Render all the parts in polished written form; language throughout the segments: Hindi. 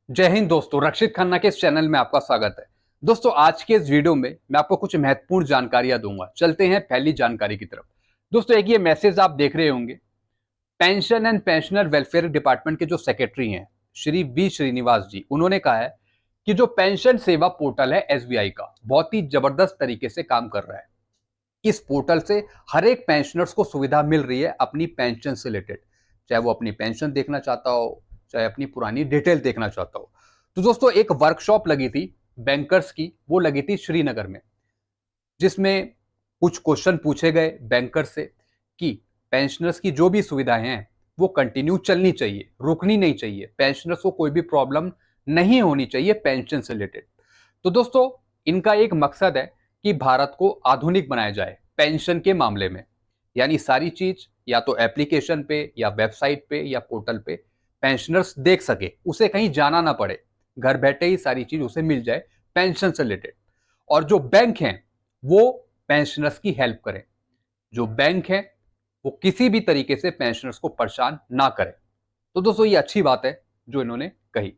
जय हिंद दोस्तों, रक्षित खन्ना के इस चैनल में आपका स्वागत है। दोस्तों, आज के इस वीडियो में मैं आपको कुछ महत्वपूर्ण जानकारियां दूंगा। चलते हैं पहली जानकारी की तरफ। दोस्तों, एक ये मैसेज आप देख रहे होंगे। Pension and pensioner welfare department के जो सेक्रेटरी हैं, श्री वी श्रीनिवास जी, उन्होंने कहा है कि जो पेंशन सेवा पोर्टल है एसबीआई का, बहुत ही जबरदस्त तरीके से काम कर रहा है। इस पोर्टल से हर एक पेंशनर्स को सुविधा मिल रही है अपनी पेंशन से रिलेटेड, चाहे वो अपनी पेंशन देखना चाहता हो, चाहे अपनी पुरानी डिटेल देखना चाहता हो। तो दोस्तों, एक वर्कशॉप लगी थी बैंकर्स की, वो लगी थी श्रीनगर में, जिसमें कुछ क्वेश्चन पूछे गए बैंकर से कि पेंशनर्स की जो भी सुविधाएं हैं वो कंटिन्यू चलनी चाहिए, रुकनी नहीं चाहिए, पेंशनर्स को कोई भी प्रॉब्लम नहीं होनी चाहिए पेंशन से रिलेटेड। तो दोस्तों, इनका एक मकसद है कि भारत को आधुनिक बनाया जाए पेंशन के मामले में, यानी सारी चीज या तो एप्लीकेशन पे या वेबसाइट पे या पोर्टल पे पेंशनर्स देख सके, उसे कहीं जाना ना पड़े, घर बैठे ही सारी चीज उसे मिल जाए पेंशन से रिलेटेड। और जो बैंक हैं वो पेंशनर्स की हेल्प करें, जो बैंक है वो किसी भी तरीके से पेंशनर्स को परेशान ना करें। तो दोस्तों, ये अच्छी बात है जो इन्होंने कही।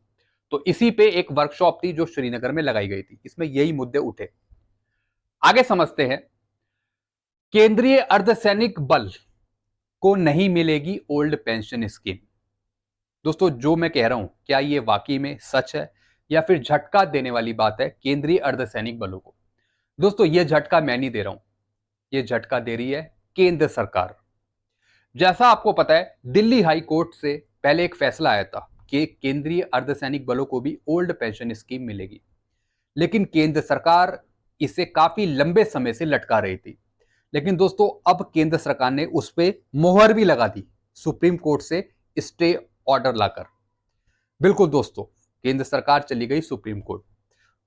तो इसी पे एक वर्कशॉप थी जो श्रीनगर में लगाई गई थी, इसमें यही मुद्दे उठे। आगे समझते हैं। केंद्रीय अर्धसैनिक बल को नहीं मिलेगी ओल्ड पेंशन स्कीम। दोस्तों, जो मैं कह रहा हूं, क्या ये वाकई में सच है या फिर झटका देने वाली बात है केंद्रीय अर्धसैनिक बलों को? दोस्तों, ये झटका मैं नहीं दे रहा हूं, ये झटका दे रही है केंद्र सरकार। जैसा आपको पता है, दिल्ली हाई कोर्ट से पहले एक फैसला आया था कि केंद्रीय अर्धसैनिक बलों को भी ओल्ड पेंशन स्कीम मिलेगी, लेकिन केंद्र सरकार इसे काफी लंबे समय से लटका रही थी। लेकिन दोस्तों, अब केंद्र सरकार ने उस पर मोहर भी लगा दी सुप्रीम कोर्ट से स्टे ऑर्डर लाकर। बिल्कुल दोस्तों, केंद्र सरकार चली गई सुप्रीम कोर्ट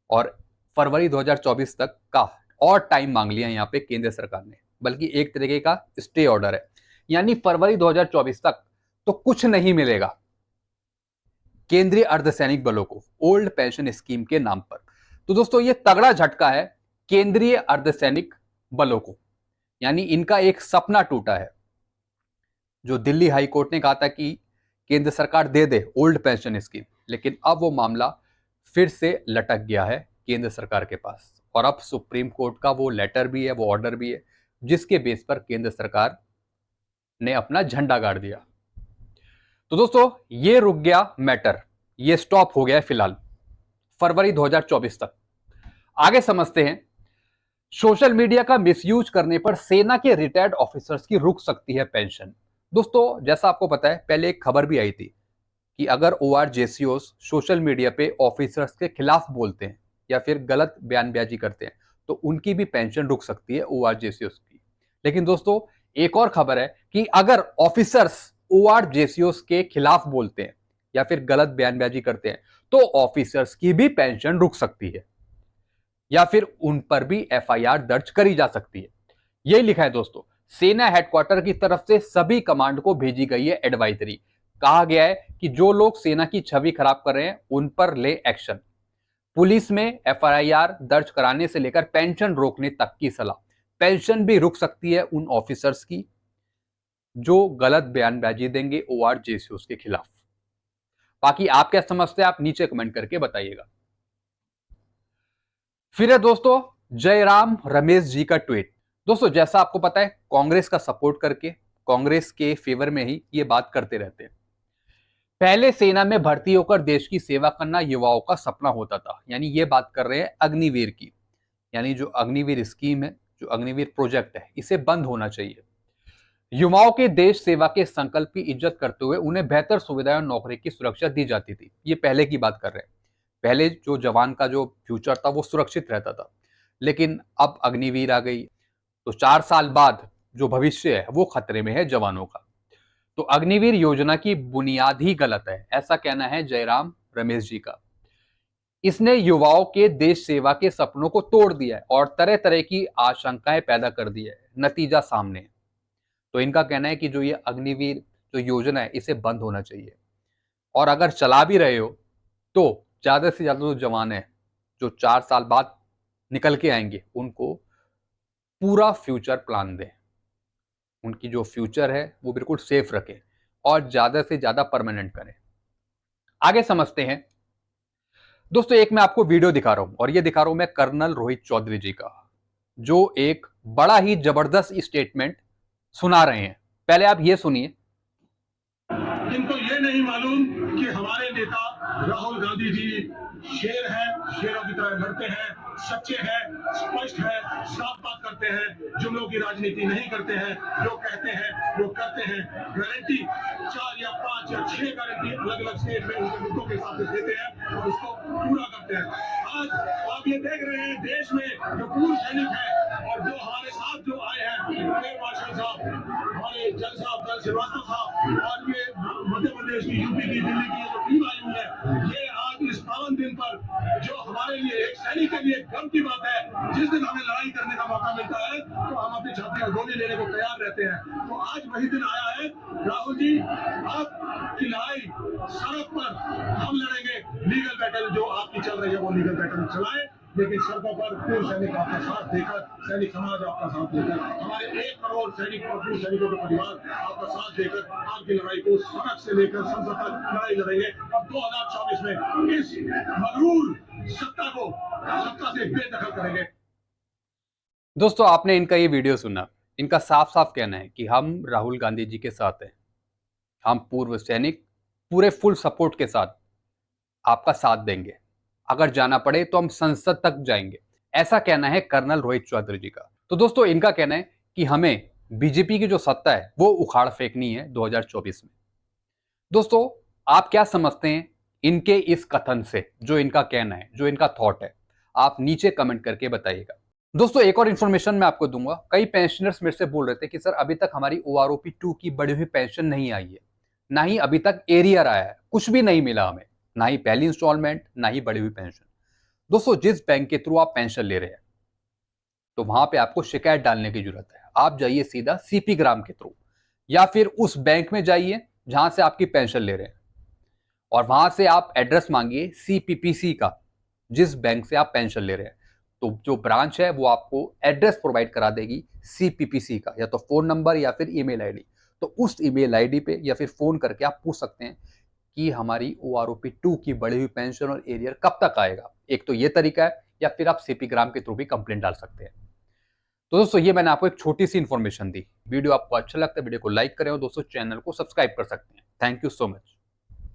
और फरवरी 2024 तक का और टाइम मांग लिया यहां पे केंद्र सरकार ने, बल्कि एक तरीके का स्टे ऑर्डर है, यानी फरवरी 2024 तक तो कुछ नहीं मिलेगा केंद्रीय अर्धसैनिक बलों को ओल्ड पेंशन स्कीम के नाम पर। तो दोस्तों, ये तगड़ा झटका है केंद्रीय अर्धसैनिक बलों को, यानी इनका एक सपना टूटा है। जो दिल्ली हाई कोर्ट ने कहा था कि केंद्र सरकार दे दे ओल्ड पेंशन स्कीम, लेकिन अब वो मामला फिर से लटक गया है केंद्र सरकार के पास, और अब सुप्रीम कोर्ट का वो लेटर भी है, वो ऑर्डर भी है, जिसके बेस पर केंद्र सरकार ने अपना झंडा गाड़ दिया। तो दोस्तों, ये रुक गया मैटर, ये स्टॉप हो गया है फिलहाल फरवरी 2024 तक। आगे समझते हैं। सोशल मीडिया का मिसयूज करने पर सेना के रिटायर्ड ऑफिसर्स की रुक सकती है पेंशन। दोस्तों, जैसा आपको पता है, पहले एक खबर भी आई थी कि अगर ORJCOs सोशल मीडिया पे ऑफिसर्स के खिलाफ बोलते हैं या फिर गलत बयानबाजी करते हैं तो उनकी भी पेंशन रुक सकती है ORJCOs की। लेकिन दोस्तों, एक और खबर है कि अगर ऑफिसर्स ORJCOs के खिलाफ बोलते हैं या फिर गलत बयानबाजी करते हैं तो ऑफिसर्स की भी पेंशन रुक सकती है या फिर उन पर भी FIR दर्ज करी जा सकती है। यही लिखा है दोस्तों। सेना हेडक्वार्टर की तरफ से सभी कमांड को भेजी गई है एडवाइजरी। कहा गया है कि जो लोग सेना की छवि खराब कर रहे हैं उन पर ले एक्शन। पुलिस में FIR दर्ज कराने से लेकर पेंशन रोकने तक की सलाह। पेंशन भी रुक सकती है उन ऑफिसर्स की जो गलत बयानबाजी देंगे ORJCOs के खिलाफ। बाकी आप क्या समझते हैं, आप नीचे कमेंट करके बताइएगा। फिर है दोस्तों जयराम रमेश जी का ट्वीट। दोस्तों, जैसा आपको पता है, कांग्रेस का सपोर्ट करके कांग्रेस के फेवर में ही ये बात करते रहते हैं। पहले सेना में भर्ती होकर देश की सेवा करना युवाओं का सपना होता था, यानी ये बात कर रहे हैं अग्निवीर की। यानी जो अग्निवीर स्कीम है, जो अग्निवीर प्रोजेक्ट है, इसे बंद होना चाहिए। युवाओं के देश सेवा के संकल्प की इज्जत करते हुए उन्हें बेहतर सुविधाएं और नौकरी की सुरक्षा दी जाती थी। ये पहले की बात कर रहे हैं। पहले जो जवान का जो फ्यूचर था वो सुरक्षित रहता था, लेकिन अब अग्निवीर आ गई तो 4 साल बाद जो भविष्य है वो खतरे में है जवानों का। तो अग्निवीर योजना की बुनियाद ही गलत है, ऐसा कहना है जयराम रमेश जी का। इसने युवाओं के देश सेवा के सपनों को तोड़ दिया है और तरह तरह की आशंकाएं पैदा कर दी है। नतीजा सामने है। तो इनका कहना है कि जो ये अग्निवीर जो योजना है इसे बंद होना चाहिए, और अगर चला भी रहे हो तो ज्यादा से ज्यादा जो जवान है जो 4 साल बाद निकल के आएंगे उनको पूरा फ्यूचर प्लान दें, उनकी जो फ्यूचर है वो बिल्कुल सेफ रखें और ज्यादा से ज्यादा परमानेंट करें। आगे समझते हैं। दोस्तों एक मैं आपको वीडियो दिखा रहा हूं और ये दिखा रहा हूं मैं कर्नल रोहित चौधरी जी का, जो एक बड़ा ही जबरदस्त स्टेटमेंट सुना रहे हैं। पहले आप ये सुनिए। इनको ये नहीं मालूम कि हमारे नेता राहुल गांधी जी शेर है, शेरों की तरह लड़ते हैं, सच्चे हैं, स्पष्ट है, साफ बात करते हैं, जुमलों की राजनीति नहीं करते हैं, जो कहते हैं वो करते हैं। गारंटी 4 या 5 या 6 गारंटी अलग अलग स्टेट में उनके मुद्दों के हिसाब से देते हैं और उसको पूरा करते हैं। आज आप ये देख रहे हैं देश में जो पूर्व सैनिक है और जो हमारे साथ जो आए हैं, एयर मार्शल साहब, हमारे जल साहब, जल श्रीवास्तव साहब, और ये मध्य प्रदेश की, यूपी की, दिल्ली की जो टीम आई हुई है, ये आज इस पावन दिन पर जो हमारे लिए एक सैनिक के लिए गर्व की बात है, जिस दिन हमें लड़ाई करने का मौका मिलता है तो हम अपनी छाती और गोली लेने को तैयार रहते हैं। तो आज वही दिन आया है। राहुल जी, आपकी लड़ाई सड़क पर हम लड़ेंगे, लीगल बैटल जो आपकी चल रही है वो लीगल बैटल चलाएं, लेकिन सड़कों पर पूर्व सैनिक आपका साथ देकर, सैनिक समाज आपका साथ देकर, हमारे 1 करोड़ सैनिक और पूर्व सैनिकों के परिवार आपका साथ देकर आपकी लड़ाई को सड़क से लेकर संसद तक लड़ाई लड़ेंगे और 2024 में इस मगरूर सत्ता को सत्ता से बेदखल करेंगे। दोस्तों आपने इनका ये वीडियो सुना, इनका साफ साफ कहना है कि हम राहुल गांधी जी के साथ हैं, हम पूर्व सैनिक पूरे फुल सपोर्ट के साथ आपका साथ देंगे, अगर जाना पड़े तो हम संसद तक जाएंगे। ऐसा कहना है कर्नल रोहित चौधरी जी का। तो दोस्तों इनका कहना है कि हमें बीजेपी की जो सत्ता है वो उखाड़ फेंकनी है 2024 में। दोस्तों आप क्या समझते हैं इनके इस कथन से, जो इनका कहना है, जो इनका थॉट है, आप नीचे कमेंट करके बताइएगा। दोस्तों एक और इन्फॉर्मेशन मैं आपको दूंगा। कई पेंशनर्स मेरे से बोल रहे थे कि सर अभी तक हमारी OROP 2 की बढ़ी हुई पेंशन नहीं आई है, ना ही अभी तक एरियर आया है, कुछ भी नहीं मिला हमें, ना ही पहली इंस्टॉलमेंट, ना ही बढ़ी हुई पेंशन। दोस्तों जिस बैंक के थ्रू आप पेंशन ले रहे हैं तो वहां पे आपको शिकायत डालने की जरूरत है। आप जाइए सीधा CP ग्राम के थ्रू, या फिर उस बैंक में जाइए जहां से आपकी पेंशन ले रहे हैं, और वहां से आप एड्रेस मांगिए CPPC का, जिस बैंक से आप पेंशन ले रहे हैं। तो जो ब्रांच है वो आपको एड्रेस प्रोवाइड करा देगी CPPC का, या तो फोन नंबर या फिर ईमेल आईडी। तो उस ईमेल आईडी पे या फिर फोन करके आप पूछ सकते हैं कि हमारी OROP 2 की बढ़ी हुई पेंशन और एरियर कब तक आएगा। एक तो ये तरीका है, या फिर आप CP ग्राम के थ्रू भी कंप्लेंट डाल सकते हैं। तो दोस्तों ये मैंने आपको एक छोटी सी इन्फॉर्मेशन दी। वीडियो आपको अच्छा लगता है वीडियो को लाइक करें और दोस्तों चैनल को सब्सक्राइब कर सकते हैं। Thank you so much.